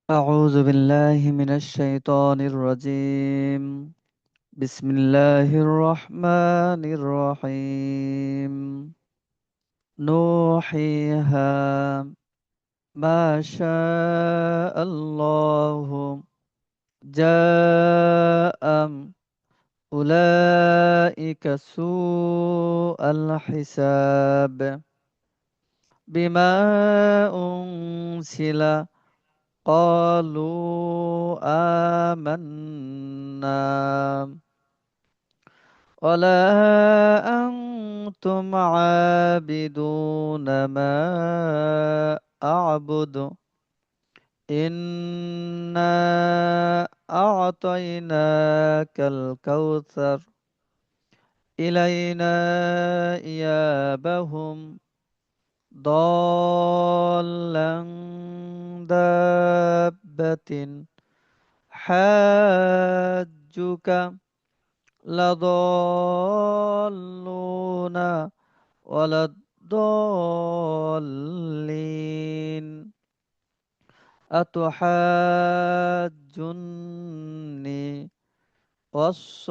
أعوذ بالله من الشيطان الرجيم. بسم الله الرحمن الرحيم. نوحيها ما شاء الله. جاء أولئك سوء الحساب بما أنزل قالوا آمنا ولا أنتم عابدون ما أعبد إنا أعطيناك الكوثر إلينا إيابهم ضالا دابة حاجك لضالون ولا الضالين أتحاجني والصفات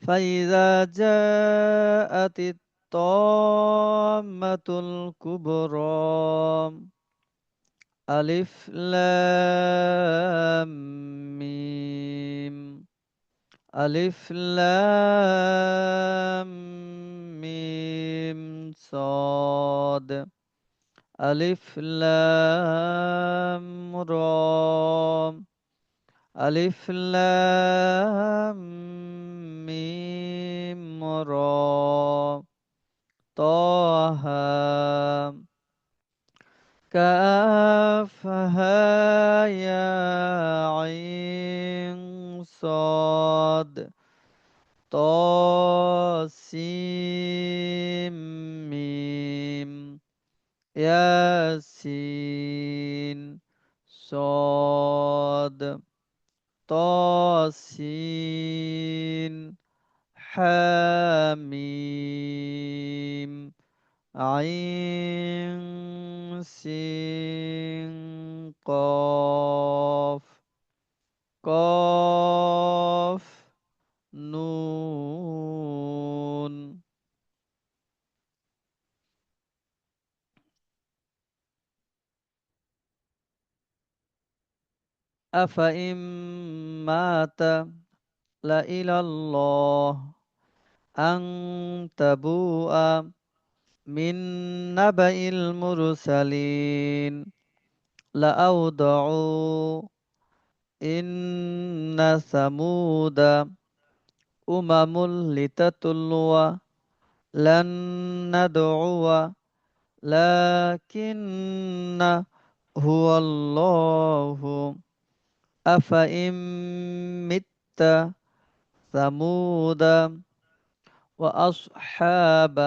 فإذا جاءت الطامة الكبرى ألف لام ميم ألف لام ميم صاد ألف لام را ألف لام ميم را طه كافها يا عين صاد طاسيم ميم ياسين صاد طاسين حاميم عين سين قاف قاف نون. أفإن مات لإلى الله أن تبوء من نبأ المرسلين لأوضعوا إن ثمود أمم لتتلو لن ندعو لكن هو الله أفإن مت ثمود وأصحاب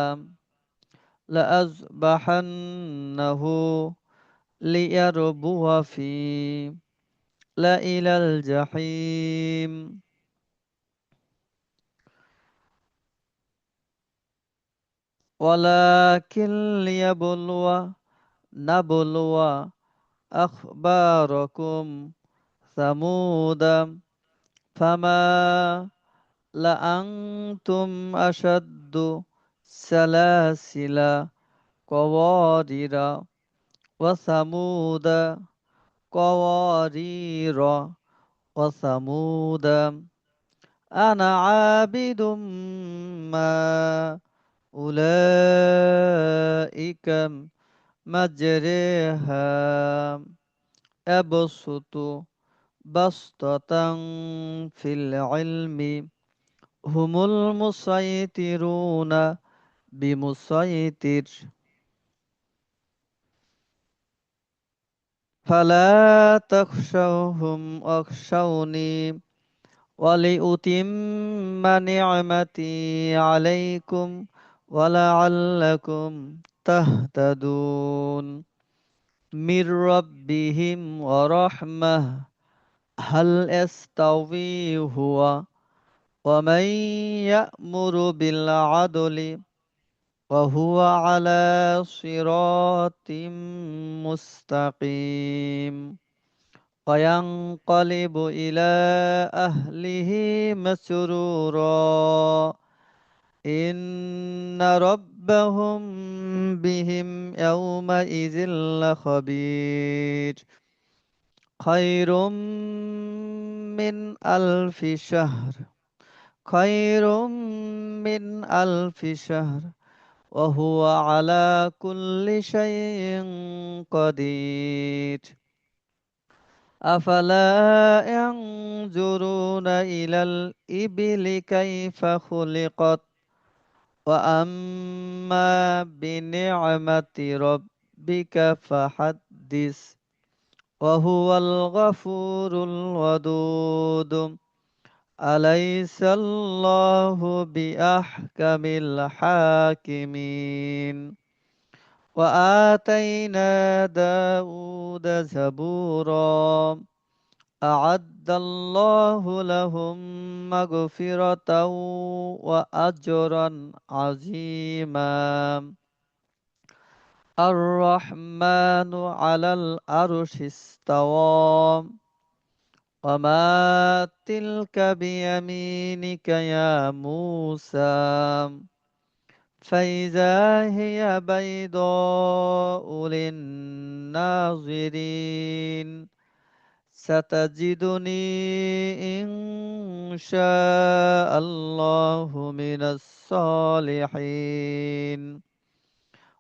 لأذبحنه ليربو في لإلى الجحيم ولكن ليبلو نبلو أخباركم ثمود فما لأنتم أشد سلاسل قوارير وثمود قوارير وثمود أنا عابد ما أولئك مجريها أبسط بسطة في العلم هم المسيطرون بمسيطر فلا تخشوهم واخشوني ولأتم نعمتي عليكم ولعلكم تهتدون من ربهم ورحمة هل يستوي هو ومن يأمر بالعدل وهو على صراط مستقيم وينقلب إلى أهله مسرورا إن ربهم بهم يومئذ لخبير خير من ألف شهر خير من ألف شهر وهو على كل شيء قدير أفلا ينظرون إلى الإبل كيف خلقت وأما بنعمة ربك فحدث وهو الغفور الودود أليس الله بأحكم الحاكمين وآتينا داود زبورا أعد الله لهم مغفرة وأجرا عظيما الرحمن على العرش استوى وما تلك بيمينك يا موسى فإذا هي بيضاء للناظرين ستجدني إن شاء الله من الصالحين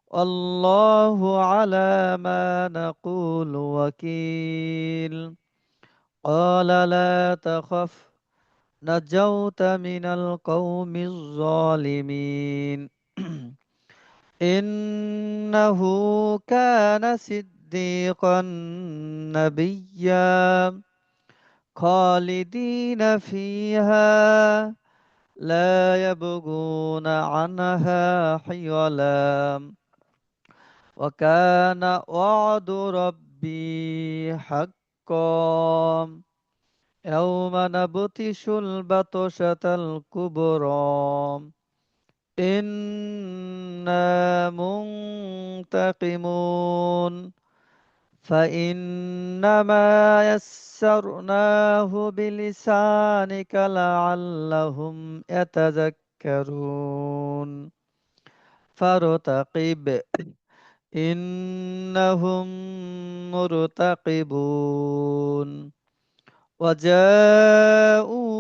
والله على ما نقول وكيل قال لا تخف نجوت من القوم الظالمين إنه كان صديقا نبيا خالدين فيها لا يبغون عنها حولا وكان وعد ربي حقا يوم نبطش البطشة الكبرى إنا منتقمون فإنما يسرناه بلسانك لعلهم يتذكرون فارتقب إنهم مرتقبون وجاءوا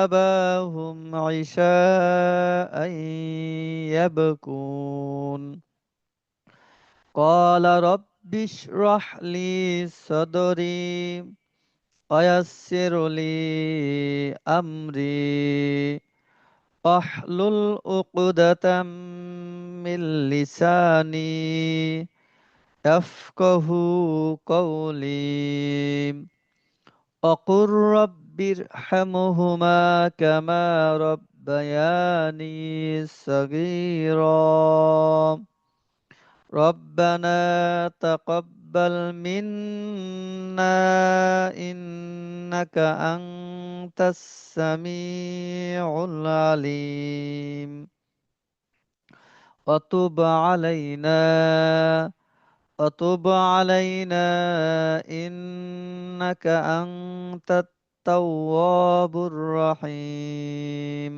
أباهم عشاء يبكون قال رب اشرح لي صدري ويسر لي أمري واحلل عقدة من لساني يفقه قولي وقل رب ارحمهما كما ربياني صغيرا ربنا تقبل منا إنك أنت السميع العليم وتب علينا وتب علينا إنك أنت التواب الرحيم